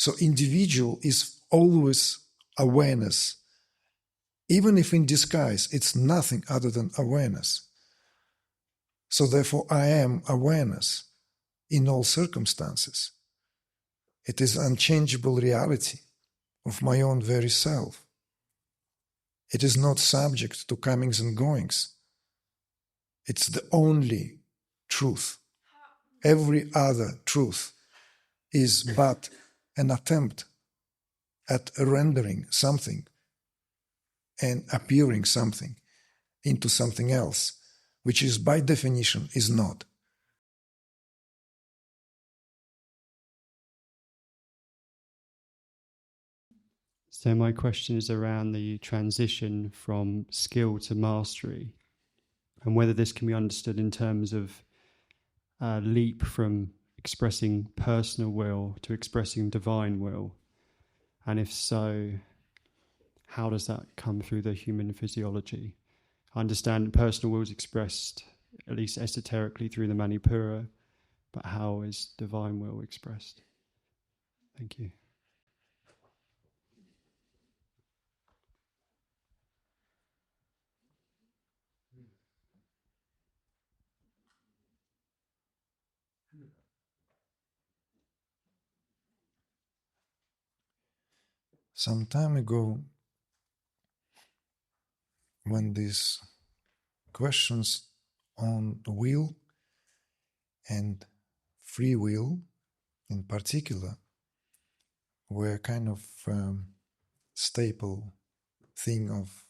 So individual is always awareness. Even if in disguise, it's nothing other than awareness. So therefore, I am awareness in all circumstances. It is unchangeable reality of my own very self. It is not subject to comings and goings. It's the only truth. Every other truth is but an attempt at rendering something and appearing something into something else, which is by definition is not. So my question is around the transition from skill to mastery, and whether this can be understood in terms of a leap from expressing personal will to expressing divine will, and if so, how does that come through the human physiology? I understand personal will is expressed, at least esoterically, through the Manipura, but how is divine will expressed? Thank you. Some time ago, when these questions on will and free will in particular were kind of staple thing of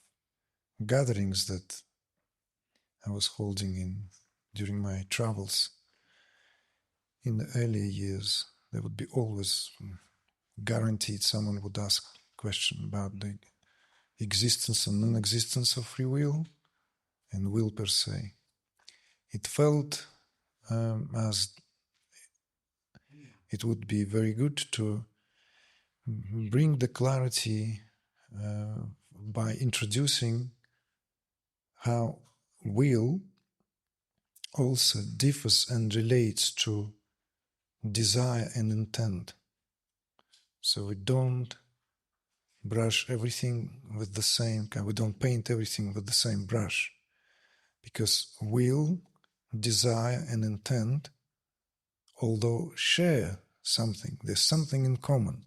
gatherings that I was holding during my travels in the earlier years, there would be always guaranteed someone would ask a question about the existence and non-existence of free will and will per se. It felt as it would be very good to bring the clarity by introducing how will also differs and relates to desire and intent. So we don't brush everything with the same kind, we don't paint everything with the same brush, because will, desire and intent, although share something, there's something in common,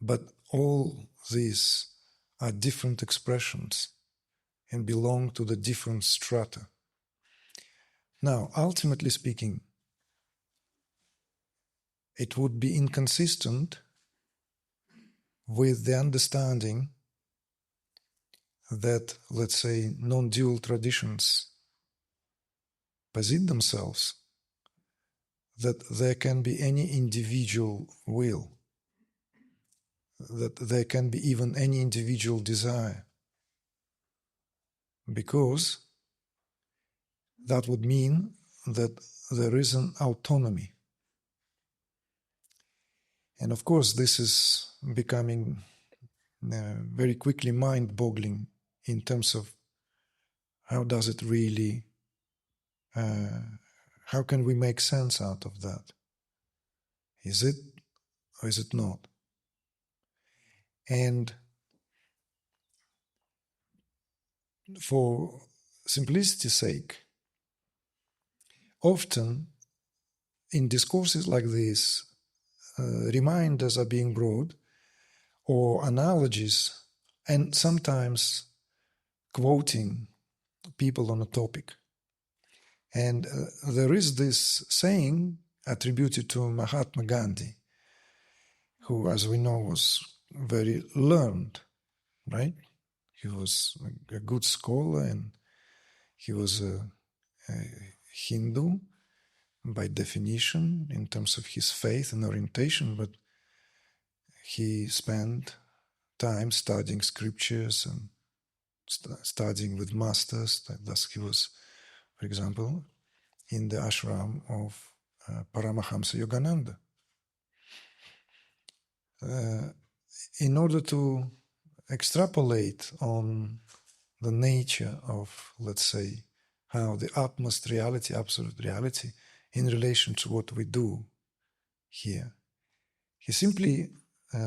but all these are different expressions and belong to the different strata. Now, ultimately speaking, it would be inconsistent with the understanding that, let's say, non-dual traditions posit themselves that there can be any individual will, that there can be even any individual desire, because that would mean that there is an autonomy. And of course, this is becoming very quickly mind-boggling in terms of how does it really, how can we make sense out of that? Is it or is it not? And for simplicity's sake, often in discourses like this, reminders are being brought, or analogies, and sometimes quoting people on a topic. And there is this saying attributed to Mahatma Gandhi, who, as we know, was very learned, right? He was a good scholar, and he was a Hindu by definition in terms of his faith and orientation, but he spent time studying scriptures and studying with masters. Thus he was, for example, in the ashram of Paramahamsa Yogananda. In order to extrapolate on the nature of, let's say, how the utmost reality, absolute reality, in relation to what we do here, he simply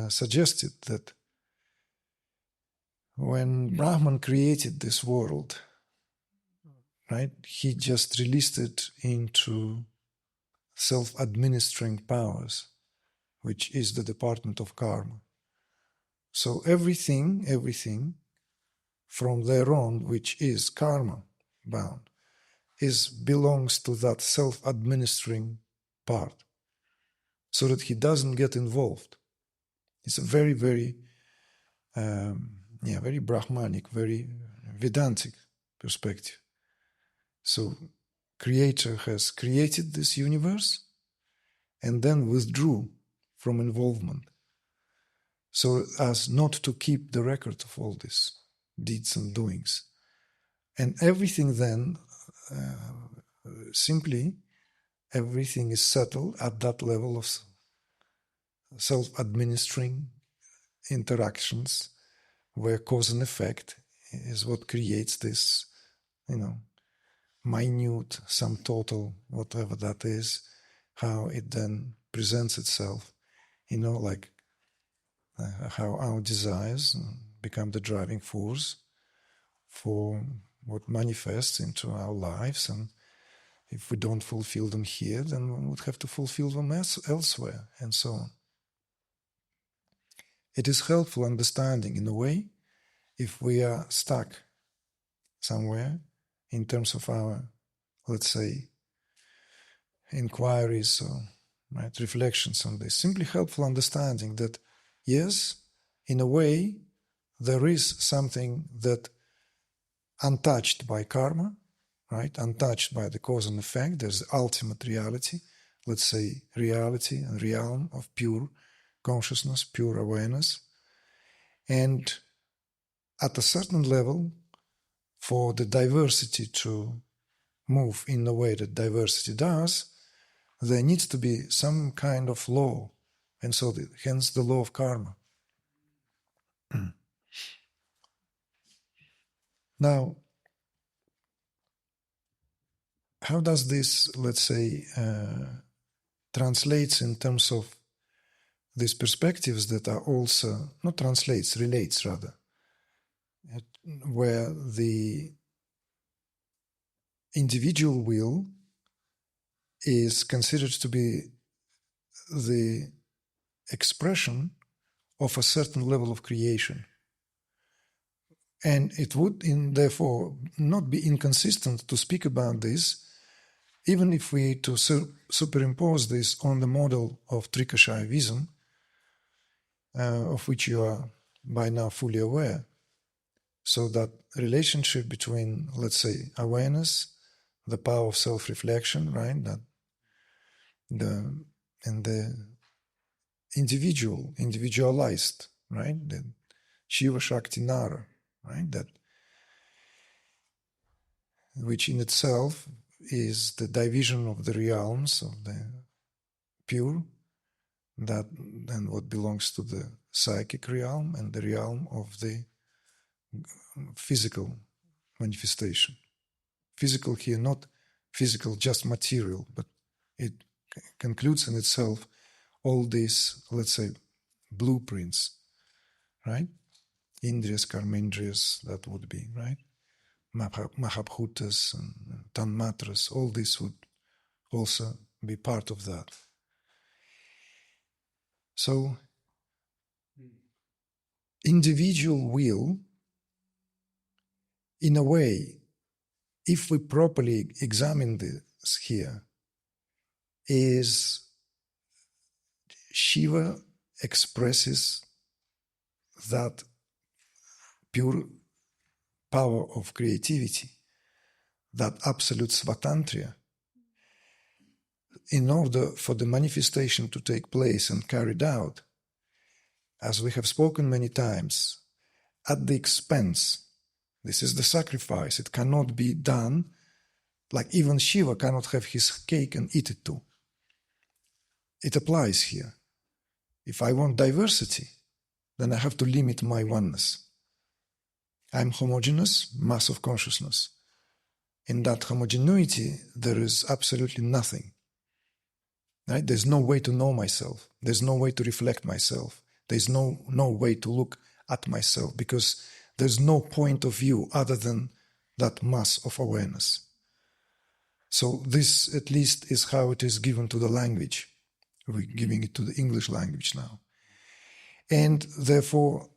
suggested that when Brahman created this world, right, he just released it into self-administering powers, which is the department of karma. So everything from there on, which is karma bound, belongs to that self-administering part, so that he doesn't get involved. It's a very, very, very Brahmanic, very Vedantic perspective. So Creator has created this universe and then withdrew from involvement, so as not to keep the record of all these deeds and doings. And everything then, simply, everything is settled at that level of self-administering interactions, where cause and effect is what creates this, minute, sum total, whatever that is, how it then presents itself, like how our desires become the driving force for what manifests into our lives, and if we don't fulfill them here, then we would have to fulfill them elsewhere, and so on. It is helpful understanding, in a way, if we are stuck somewhere in terms of our, let's say, inquiries or reflections on this. Simply helpful understanding that, yes, in a way, there is something that untouched by karma, right? Untouched by the cause and effect. There's the ultimate reality, let's say reality and realm of pure consciousness, pure awareness. And at a certain level, for the diversity to move in the way that diversity does, there needs to be some kind of law, and so hence the law of karma. Now, how does this, let's say, translates in terms of these perspectives that are also, not translates, relates rather, where the individual will is considered to be the expression of a certain level of creation. And it would, therefore, not be inconsistent to speak about this, even if we to superimpose this on the model of Trikashayavism, of which you are by now fully aware. So that relationship between, let's say, awareness, the power of self-reflection, right, and the individualized, right, the Shiva Shakti Nara, right, that which in itself is the division of the realms of the pure, that and what belongs to the psychic realm and the realm of the physical manifestation. Physical here, not physical, just material, but it concludes in itself all these, let's say, blueprints, right? Indriyas, karmendriyas, that would be, right? Mahabhutas and tanmatras, all this would also be part of that. So, individual will, in a way, if we properly examine this here, is Shiva expresses that pure power of creativity, that absolute svatantriya, in order for the manifestation to take place and carried out, as we have spoken many times, at the expense. This is the sacrifice. It cannot be done, like even Shiva cannot have his cake and eat it too. It applies here. If I want diversity, then I have to limit my oneness. I'm homogeneous, mass of consciousness. In that homogeneity, there is absolutely nothing. Right? There's no way to know myself. There's no way to reflect myself. There's no way to look at myself, because there's no point of view other than that mass of awareness. So this, at least, is how it is given to the language. We're giving it to the English language now. And therefore,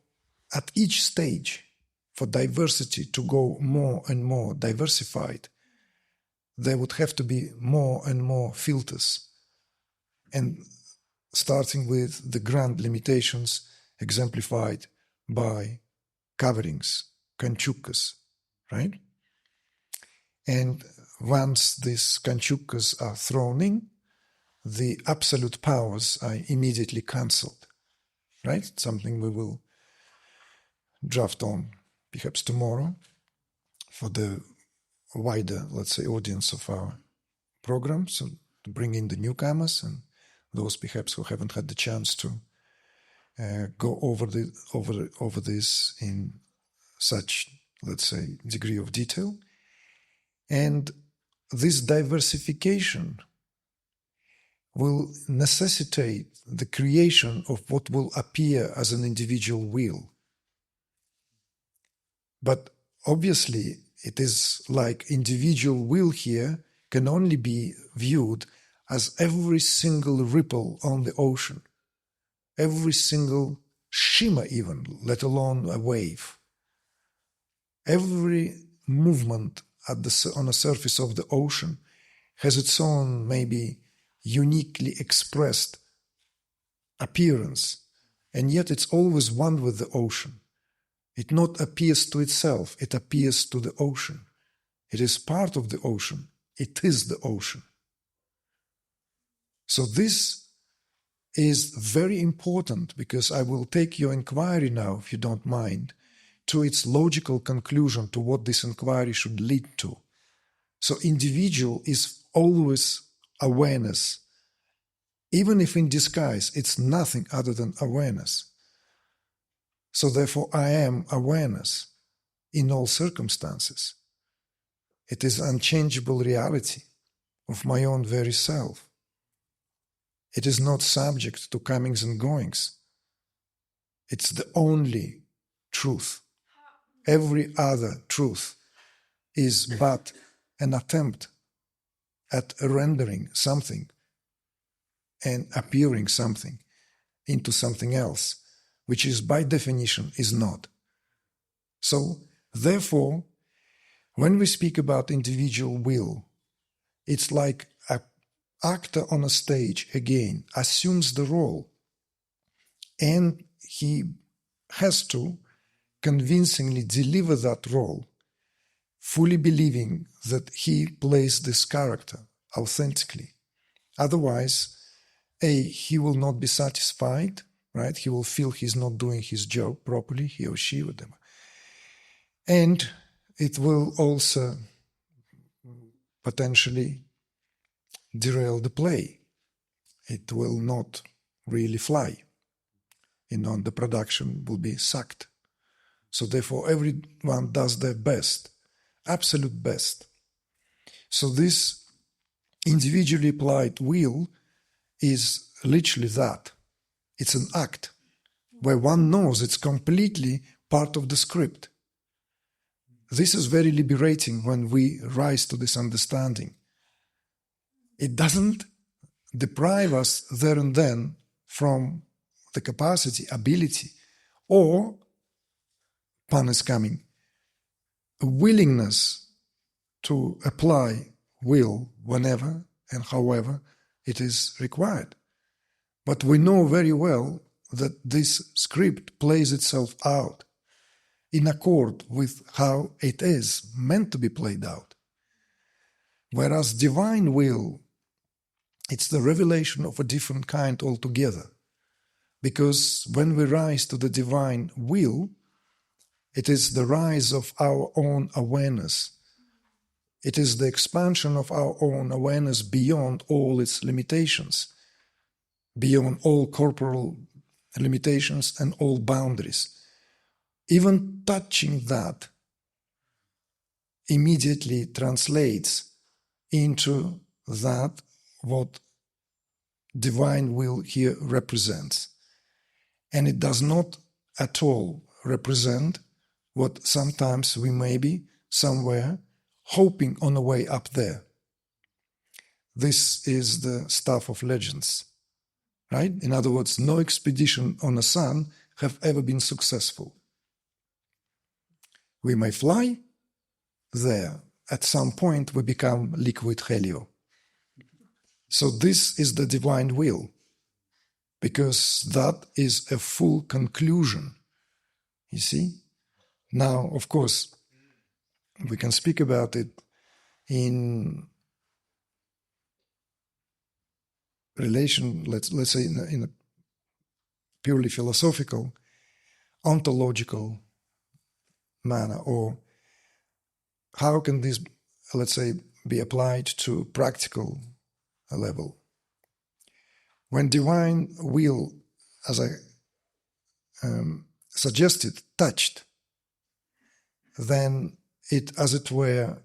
at each stage, for diversity to go more and more diversified, there would have to be more and more filters. And starting with the grand limitations exemplified by coverings, kanchukas, right? And once these kanchukas are thrown in, the absolute powers are immediately cancelled, right? Something we will draft on perhaps tomorrow for the wider, let's say, audience of our program, so to bring in the newcomers and those perhaps who haven't had the chance to go over this in such, let's say, degree of detail. And this diversification will necessitate the creation of what will appear as an individual will. But obviously, it is like individual will here can only be viewed as every single ripple on the ocean, every single shimmer even, let alone a wave. Every movement on the surface of the ocean has its own, maybe uniquely expressed appearance, and yet it's always one with the ocean. It not appears to itself, it appears to the ocean. It is part of the ocean. It is the ocean. So this is very important, because I will take your inquiry now, if you don't mind, to its logical conclusion, to what this inquiry should lead to. So individual is always awareness. Even if in disguise, it's nothing other than awareness. So therefore, I am awareness in all circumstances. It is unchangeable reality of my own very self. It is not subject to comings and goings. It's the only truth. Every other truth is but an attempt at rendering something and appearing something into something else, which is by definition is not. So, therefore, when we speak about individual will, it's like an actor on a stage, again, assumes the role, and he has to convincingly deliver that role, fully believing that he plays this character authentically. Otherwise, he will not be satisfied, right? He will feel he's not doing his job properly, he or she, whatever. And it will also potentially derail the play. It will not really fly. The production will be sucked. So therefore, everyone does their best, absolute best. So this individually applied will is literally that. It's an act where one knows it's completely part of the script. This is very liberating when we rise to this understanding. It doesn't deprive us there and then from the capacity, ability, or, pun is coming, a willingness to apply will whenever and however it is required. But we know very well that this script plays itself out in accord with how it is meant to be played out. Whereas divine will, it's the revelation of a different kind altogether. Because when we rise to the divine will, it is the rise of our own awareness. It is the expansion of our own awareness beyond all its limitations, beyond all corporal limitations and all boundaries. Even touching that immediately translates into that what divine will here represents. And it does not at all represent what sometimes we may be somewhere hoping on a way up there. This is the stuff of legends, right? In other words, no expedition on the sun have ever been successful. We may fly there. At some point, we become liquid helio. So this is the divine will, because that is a full conclusion. You see? Now, of course, we can speak about it in relation, let's say, in a purely philosophical, ontological manner, or how can this, let's say, be applied to practical level? When divine will, as I suggested, touched, then it, as it were,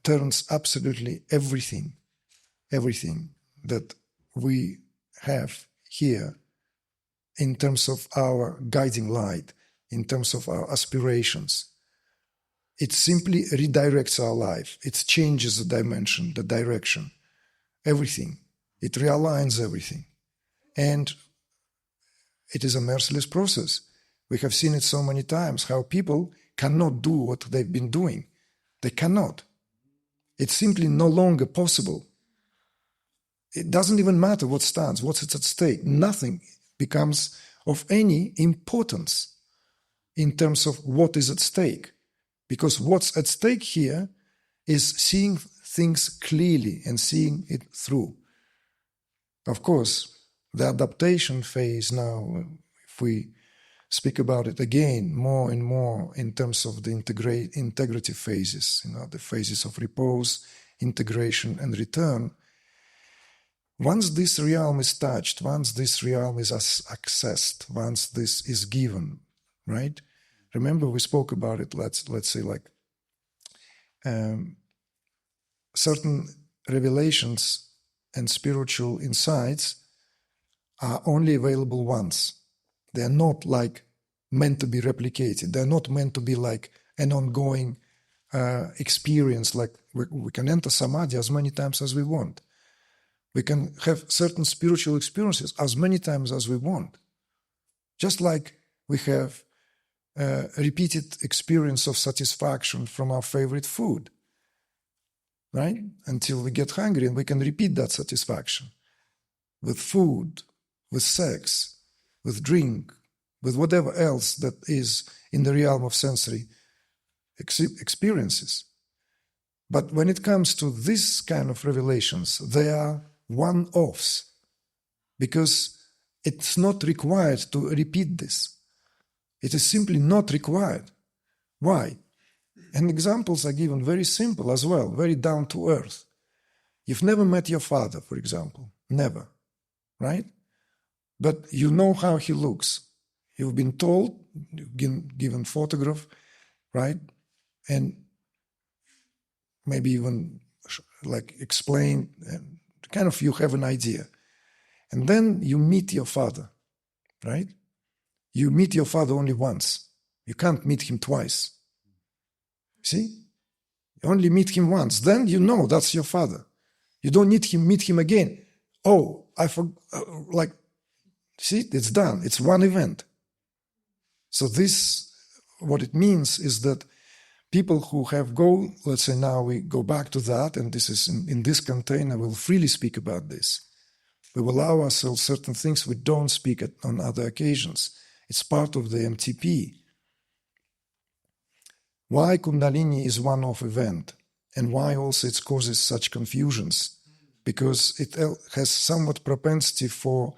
turns absolutely everything that we have here in terms of our guiding light, in terms of our aspirations. It simply redirects our life. It changes the dimension, the direction, everything. It realigns everything. And it is a merciless process. We have seen it so many times, how people cannot do what they've been doing. They cannot. It's simply no longer possible. It doesn't even matter what stands, what's at stake. Nothing becomes of any importance in terms of what is at stake. Because what's at stake here is seeing things clearly and seeing it through. Of course, the adaptation phase now, if we speak about it again more and more in terms of the integrative phases, the phases of repose, integration, and return. Once this realm is touched, once this realm is accessed, once this is given, right? Remember, we spoke about it. Let's say like certain revelations and spiritual insights are only available once. They are not like meant to be replicated. They're not meant to be like an ongoing experience. Like we can enter samadhi as many times as we want. We can have certain spiritual experiences as many times as we want. Just like we have a repeated experience of satisfaction from our favorite food, right? Until we get hungry, and we can repeat that satisfaction with food, with sex, with drink, with whatever else that is in the realm of sensory experiences. But when it comes to this kind of revelations, they are one-offs, because it's not required to repeat this. It is simply not required. Why? And examples are given very simple as well, very down to earth. You've never met your father, for example. Never. Right? But you know how he looks. You've been told, you've been given photograph, right? And maybe even like explain, and kind of you have an idea. And then you meet your father, right? You meet your father only once. You can't meet him twice. See? You only meet him once. Then you know that's your father. You don't need him, meet him again. Oh, I forgot, see, it's done. It's one event. So this, what it means is that people who have let's say now we go back to that, and this is in this container, we'll freely speak about this. We will allow ourselves certain things we don't speak on other occasions. It's part of the MTP. Why Kundalini is one-off event, and why also it causes such confusions? Because it has somewhat propensity for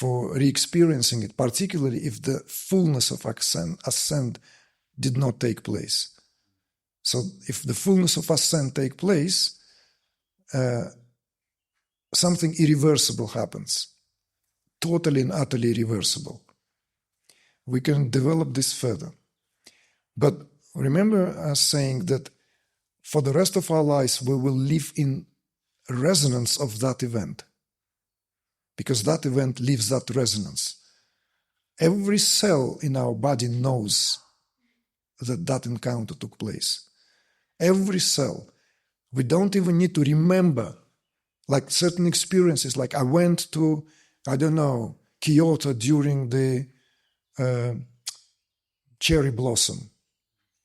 re-experiencing it, particularly if the fullness of ascent did not take place. So if the fullness of ascent take place, something irreversible happens, totally and utterly irreversible. We can develop this further. But remember us saying that for the rest of our lives, we will live in resonance of that event, because that event leaves that resonance. Every cell in our body knows that that encounter took place. Every cell. We don't even need to remember, like certain experiences, like I went to, I don't know, Kyoto during the cherry blossom,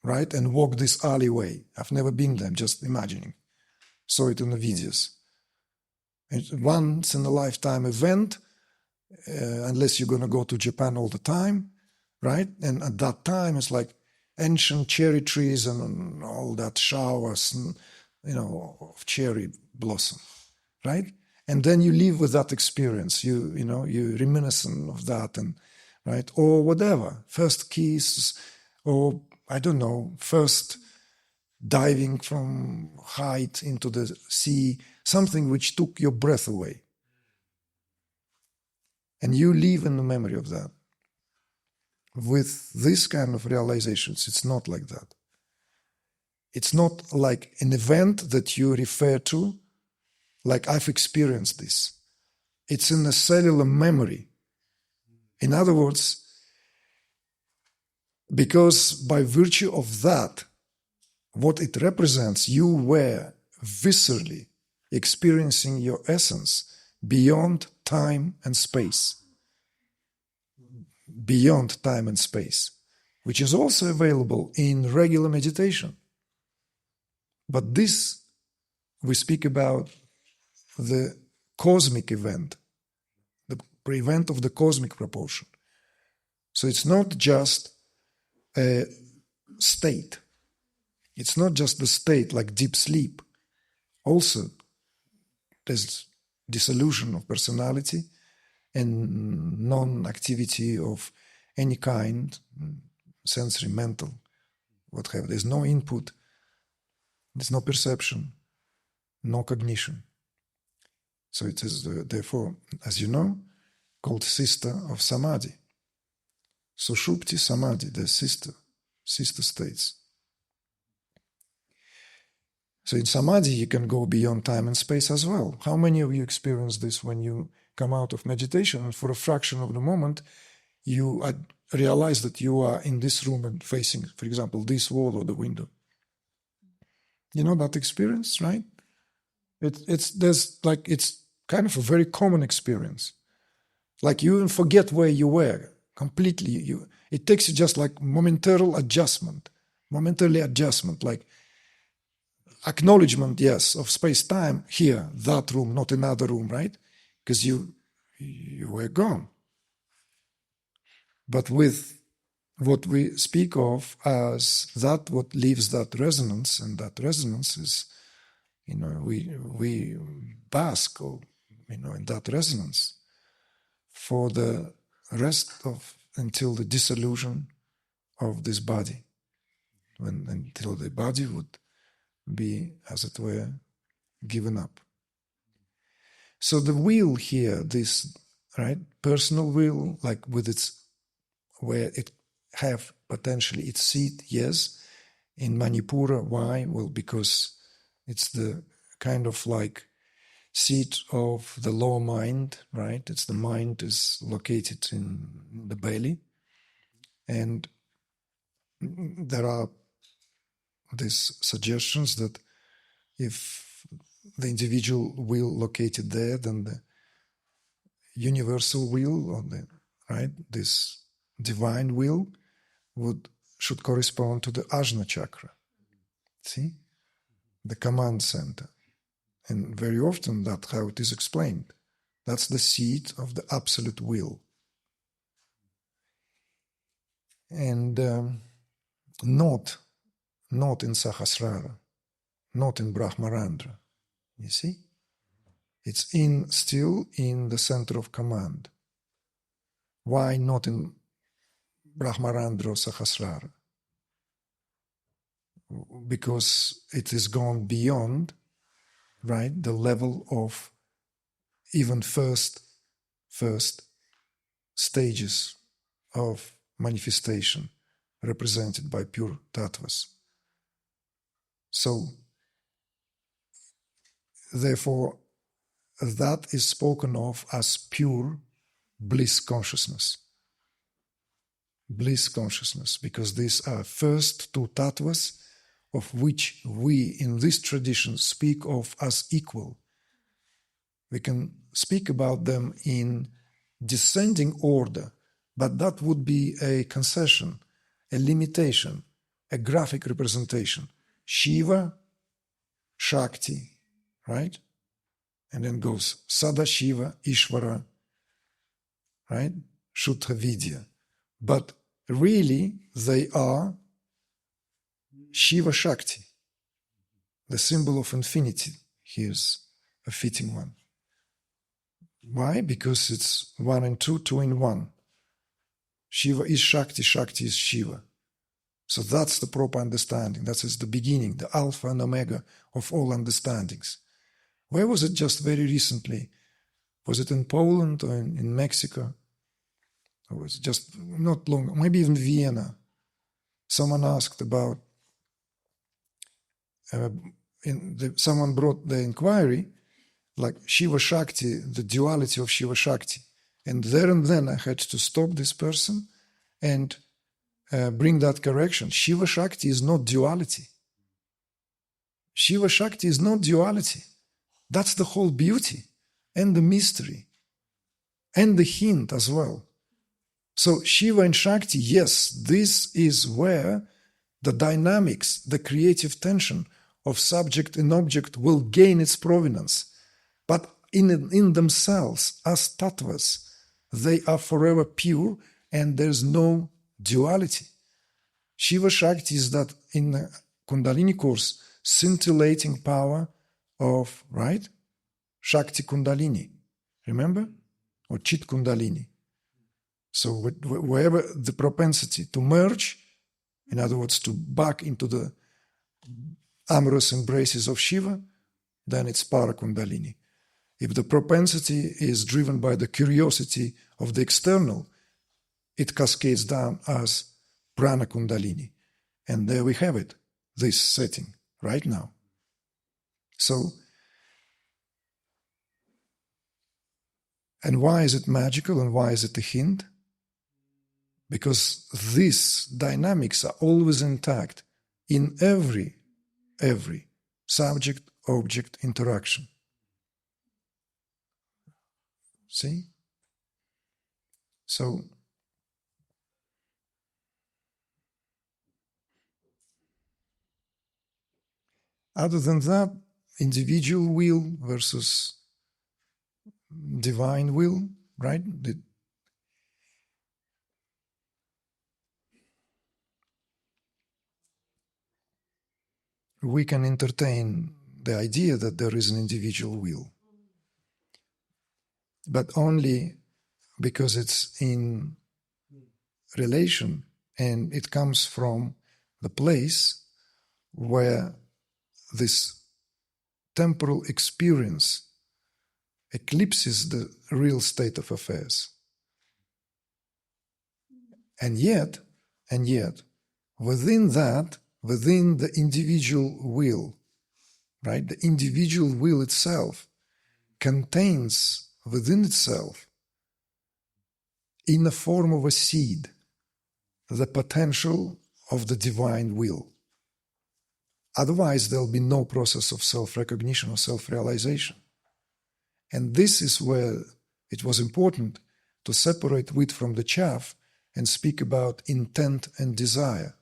right? And walked this alleyway. I've never been there, I'm just imagining. Saw it in the videos. It's once in a lifetime event, unless you're going to go to Japan all the time, right? And at that time, it's like ancient cherry trees and all that showers, and, of cherry blossom, right? And then you live with that experience. You reminiscent of that, and right, or whatever. First kiss, or I don't know, first diving from height into the sea, something which took your breath away. And you live in the memory of that. With this kind of realizations, it's not like that. It's not like an event that you refer to, like I've experienced this. It's in a cellular memory. In other words, because by virtue of that, what it represents, you were viscerally experiencing your essence beyond time and space. Beyond time and space, which is also available in regular meditation. But this, we speak about the cosmic event, the event of the cosmic proportion. So it's not just a state. It's not just the state like deep sleep. Also, there's dissolution of personality and non-activity of any kind, sensory, mental, what have. There's no input, there's no perception, no cognition. So it is therefore, as you know, called sister of samadhi. Sushupti samadhi, the sister states. So in samadhi you can go beyond time and space as well. How many of you experience this when you come out of meditation and for a fraction of the moment you realize that you are in this room and facing, for example, this wall or the window? You know that experience, right? It's kind of a very common experience. Like you even forget where you were completely. It takes you just like momentary adjustment, like acknowledgement, yes, of space-time here, that room, not another room, right? Because you were gone. But with what we speak of as that, what leaves that resonance, and that resonance is, we bask, in that resonance for the rest of, until the dissolution of this body, until the body would be, as it were, given up. So the will here, this, right, personal will, like with its, where it have potentially its seat, yes, in Manipura. Why? Well, because it's the kind of like seat of the lower mind, right? It's the mind is located in the belly, and there are these suggestions that if the individual will located there, then the universal will, or the, right, this divine will should correspond to the Ajna chakra. See? The command center. And very often that's how it is explained. That's the seat of the absolute will. And not in Sahasrara, not in Brahmarandra. You see? It's still in the center of command. Why not in Brahmarandra or Sahasrara? Because it has gone beyond, right, the level of even first stages of manifestation represented by pure tattvas. So, therefore, that is spoken of as pure bliss consciousness. bliss consciousness, because these are first two tattvas of which we in this tradition speak of as equal. We can speak about them in descending order, but that would be a concession, a limitation, a graphic representation. Shiva, Shakti, right? And then goes Sadashiva, Ishvara, right? Shuddha Vidya. But really, they are Shiva Shakti. The symbol of infinity. Here's a fitting one. Why? Because it's 1 and 2, 2 in 1. Shiva is Shakti, Shakti is Shiva. So that's the proper understanding. That is the beginning, the alpha and omega of all understandings. Where was it just very recently? Was it in Poland or in Mexico? Or was it just not long, maybe even Vienna? Someone asked about, someone brought the inquiry, like Shiva Shakti, the duality of Shiva Shakti. And there and then I had to stop this person and bring that correction. Shiva Shakti is not duality. Shiva Shakti is not duality. That's the whole beauty and the mystery and the hint as well. So Shiva and Shakti, yes, this is where the dynamics, the creative tension of subject and object will gain its provenance. But in themselves, as tattvas, they are forever pure and there's no duality. Shiva Shakti is that in the Kundalini course, scintillating power of, right? Shakti Kundalini, remember? Or Chit Kundalini. So wherever the propensity to merge, in other words, to back into the amorous embraces of Shiva, then it's Para Kundalini. If the propensity is driven by the curiosity of the external, it cascades down as Prana Kundalini. And there we have it, this setting, right now. So, and why is it magical and why is it a hint? Because these dynamics are always intact in every subject-object interaction. See? So, other than that, individual will versus divine will, right? We can entertain the idea that there is an individual will, but only because it's in relation and it comes from the place where this temporal experience eclipses the real state of affairs. And yet, within the individual will, right, the individual will itself contains within itself, in the form of a seed, the potential of the divine will. Otherwise, there'll be no process of self-recognition or self-realization. And this is where it was important to separate wheat from the chaff and speak about intent and desire,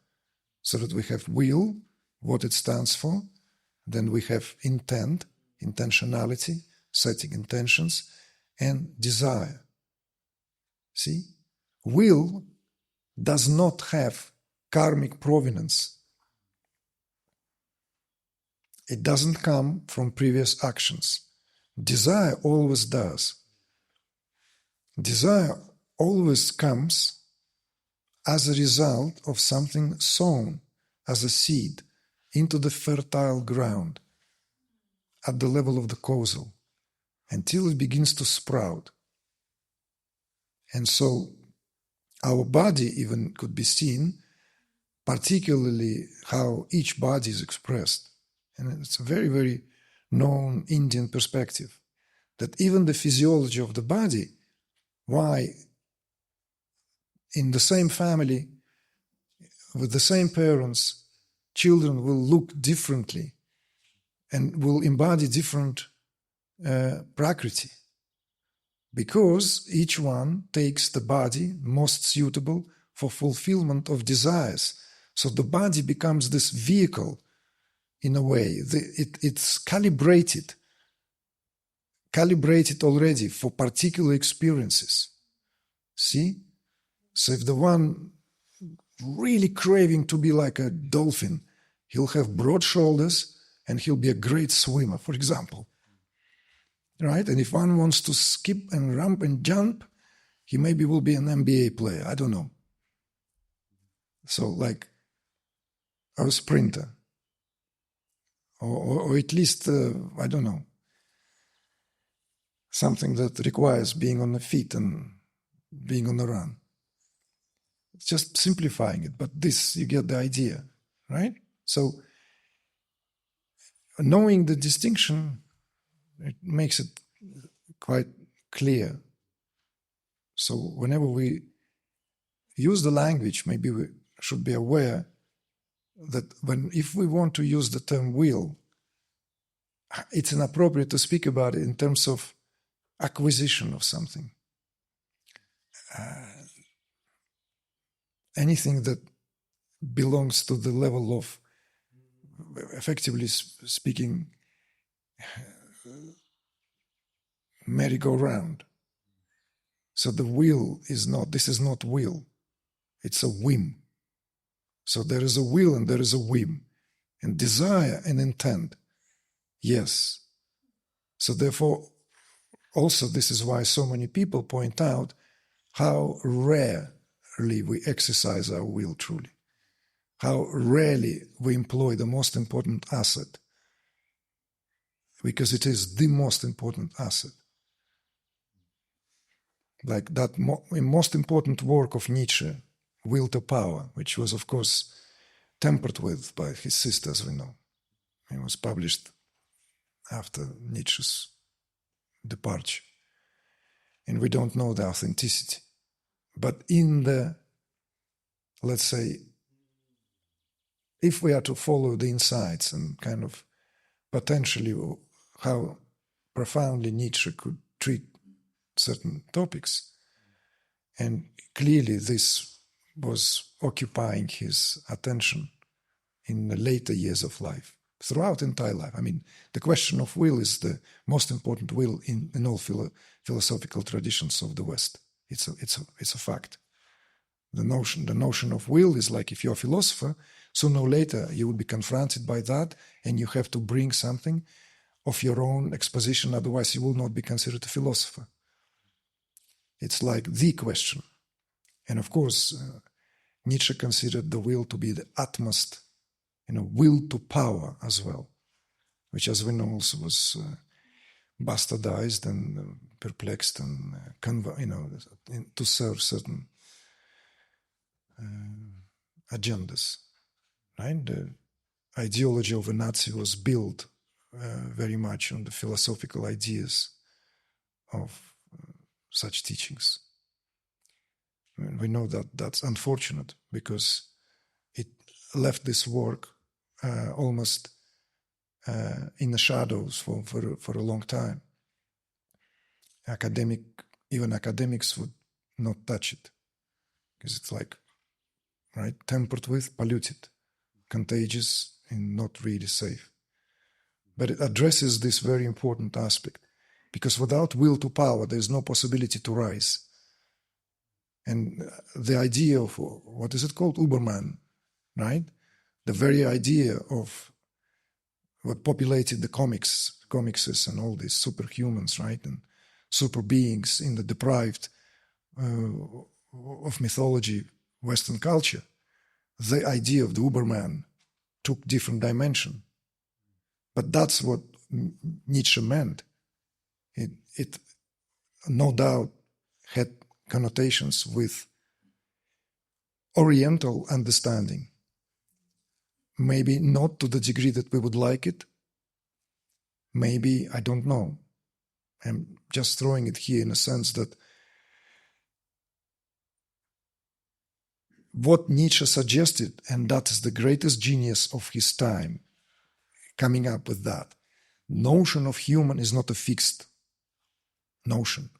so that we have will, what it stands for, then we have intent, intentionality, setting intentions, and desire. See? Will does not have karmic provenance. It doesn't come from previous actions. Desire always does. Desire always comes as a result of something sown as a seed into the fertile ground at the level of the causal until it begins to sprout. And so our body even could be seen, particularly how each body is expressed. And it's a very, very known Indian perspective, that even the physiology of the body, why in the same family, with the same parents, children will look differently and will embody different prakriti, because each one takes the body most suitable for fulfillment of desires. So the body becomes this vehicle in a way. It's calibrated already for particular experiences. See? So if the one really craving to be like a dolphin, he'll have broad shoulders and he'll be a great swimmer, for example. Right? And if one wants to skip and ramp and jump, he maybe will be an NBA player. I don't know. So like a sprinter. Or at least, I don't know, something that requires being on the feet and being on the run. It's just simplifying it, but this, you get the idea, right? So knowing the distinction, it makes it quite clear. So whenever we use the language, maybe we should be aware that if we want to use the term will, it's inappropriate to speak about it in terms of acquisition of something. Anything that belongs to the level of, effectively speaking, merry-go-round. So the will this is not will, it's a whim. So there is a will and there is a whim, and desire and intent. Yes. So therefore, also this is why so many people point out how rarely we exercise our will truly, how rarely we employ the most important asset, because it is the most important asset. Like that most important work of Nietzsche, Will to Power, which was, of course, tampered with by his sister, as we know. It was published after Nietzsche's departure. And we don't know the authenticity. But in the, let's say, if we are to follow the insights and kind of potentially how profoundly Nietzsche could treat certain topics, and clearly this was occupying his attention in the later years of life, throughout entire life. I mean, the question of will is the most important will in all philosophical traditions of the West. It's a fact. The notion of will is like, if you're a philosopher, sooner or later you will be confronted by that, and you have to bring something of your own exposition, otherwise you will not be considered a philosopher. It's like the question. And of course, Nietzsche considered the will to be the utmost, will to power as well, which, as we know, also was bastardized and perplexed and to serve certain agendas. Right? The ideology of a Nazi was built very much on the philosophical ideas of such teachings. And we know that that's unfortunate, because it left this work almost in the shadows for a long time. Even academics would not touch it, because it's like, right, tampered with, polluted, contagious, and not really safe. But it addresses this very important aspect, because without will to power, there's no possibility to rise. And the idea of, what is it called? Uberman, right? The very idea of what populated the comics and all these superhumans, right? And super beings in the deprived of mythology Western culture. The idea of the Uberman took different dimension. But that's what Nietzsche meant. It no doubt had connotations with Oriental understanding. Maybe not to the degree that we would like it. Maybe, I don't know. I'm just throwing it here in a sense that what Nietzsche suggested, and that is the greatest genius of his time, coming up with that. Notion of human is not a fixed notion.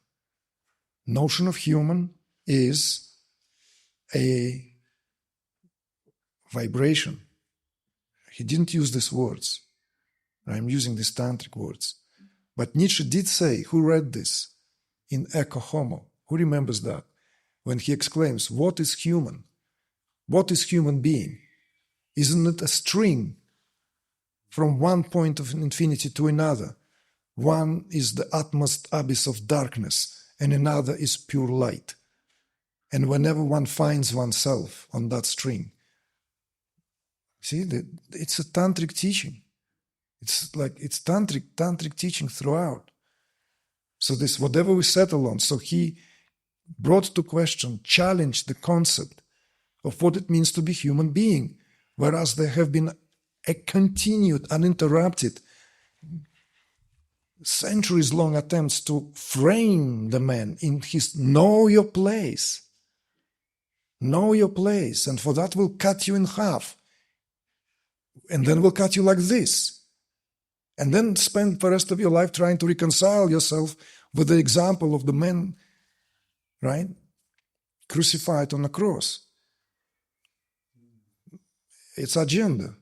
Notion of human is a vibration. He didn't use these words. I'm using these tantric words. But Nietzsche did say, who read this in Ecce Homo? Who remembers that? When he exclaims, what is human? What is human being? Isn't it a string from one point of infinity to another? One is the utmost abyss of darkness, and another is pure light. And whenever one finds oneself on that string, see, it's a tantric teaching. It's tantric teaching throughout. So this, whatever we settle on, so he brought to question, challenged the concept of what it means to be human being, whereas there have been a continued, uninterrupted, centuries-long attempts to frame the man in his know your place. Know your place, and for that will cut you in half. And then will cut you like this. And then spend the rest of your life trying to reconcile yourself with the example of the man, right, crucified on a cross. It's agenda.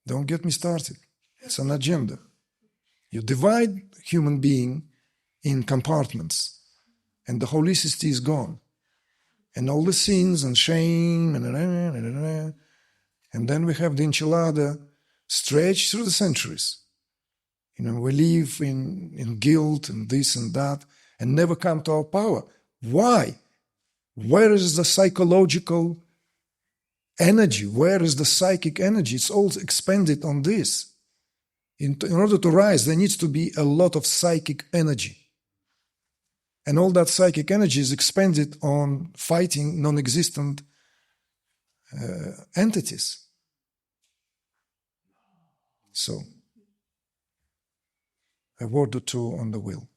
Don't get me started. It's an agenda. You divide human being in compartments, and the holicity is gone. And all the sins and shame, and then we have the enchilada stretched through the centuries. We live in guilt and this and that, and never come to our power. Why? Where is the psychological energy? Where is the psychic energy? It's all expended on this. In order to rise, there needs to be a lot of psychic energy. And all that psychic energy is expended on fighting non-existent entities. So, a word or two on the will.